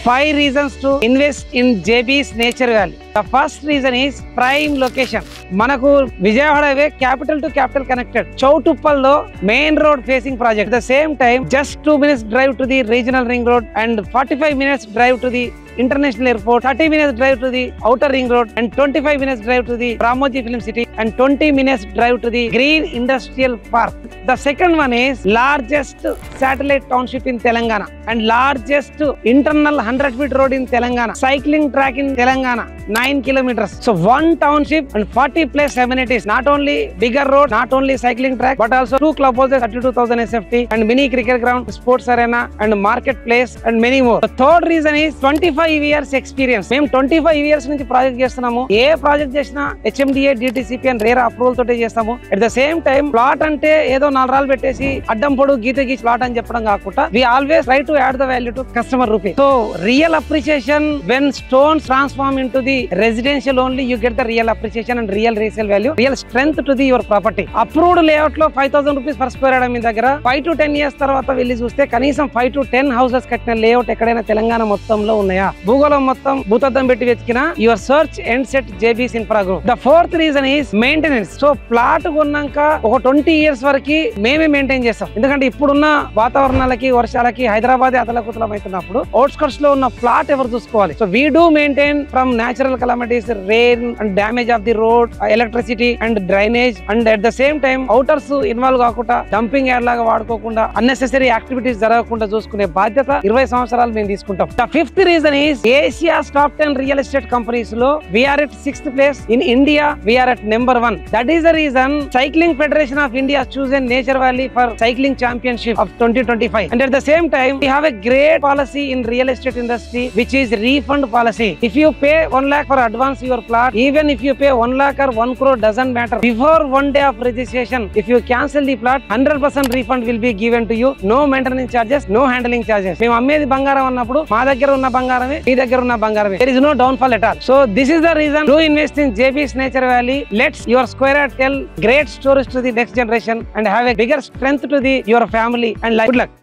5 reasons to invest in JB's Nature Valley. The first reason is prime location. Manaku Vijayawada Highway capital to capital connected. Chowtuppallo main road facing project. At the same time, just 2 minutes drive to the regional ring road and 45 minutes drive to the international airport, 30 minutes drive to the outer ring road and 25 minutes drive to the Ramoji Film City and 20 minutes drive to the Green Industrial Park. The second one is largest satellite township in Telangana and largest internal 100-feet road in Telangana. Cycling track in Telangana, 9 kilometers. So one township and 40 plus amenities. Not only bigger road, not only cycling track, but also 2 clubhouses, 32,000 SFT and mini cricket ground, sports arena and marketplace and many more. The third reason is 25 years experience. మేము 25 years నుంచి project చేస్తున్నాము. ఏ project చేసినా HMDA, DTCP and RERA approval తోటే చేస్తాము. At the same time plot అంటే ఏదో 4 రాళ్ళు పెట్టేసి అడ్డం పొడు గీత గీసి ప్లాట్ అని చెప్పడం కాకుండా we always try to add the value to customer rupee. So real appreciation when stones transform into the residential only, you get the real appreciation and real resale value, real strength to the your property. Approved layout లో 5,000 rupees per square yard మీ దగ్గర 5 to 10 years తర్వాత వెళ్ళి చూస్తే కనీసం 5 to 10 houses కట్టిన layout ఎక్కడైనా తెలంగాణ మొత్తంలో ఉన్నాయా? భూగోళం మొత్తం భూతద్దం పెట్టి వెతికిన your search ends at JB's Infra Group. The fourth reason is maintenance. So plot కొన్నాక ఒక 20 years వరకు మేమే మెయింటైన్ చేస్తాం. ఎందుకంటే ఇప్పుడున్న వాతావరణాలకి వర్షాలకి హైదరాబాద్ అతలకుతలం అవుతున్నప్పుడు అవుట్స్కర్ట్స్ లో ఉన్న ప్లాట్ ఎవరు చూసుకోవాలి? So we do maintain from natural calamities, rain and damage of the road, electricity and drainage and at the same time outers involve కాకుండా డంపింగ్ యార్డ్ లాగా వాడుకోకుండా అన్నెసెసరీ యాక్టివిటీస్ జరగకుండా చూసుకునే బాధ్యత 20 సంవత్సరాలు మేము తీసుకుంటాం. The fifth reason is Asia's top 10 real estate companies lo we are at 6th place. In India we are at number 1. That is the reason Cycling Federation of India has chosen Nature Valley for Cycling Championship of 2025. And at the same time we have a great policy in real estate industry which is refund policy. If you pay 1 lakh for advance your plot, even if you pay 1 lakh or 1 crore doesn't matter. Before 1 day of registration, if you cancel the plot, 100% refund will be given to you. No maintenance charges, no handling charges. మేము అమ్మేది బంగారం అన్నప్పుడు మా దగ్గర ఉన్న బంగారమే మీ దగ్గర ఉన్న బంగారమే. There is no downfall at all. So this is the reason to invest in JB's Nature Valley. Let's your square yard tell great stories to the next generation and have a bigger strength to the your family and life. Good luck.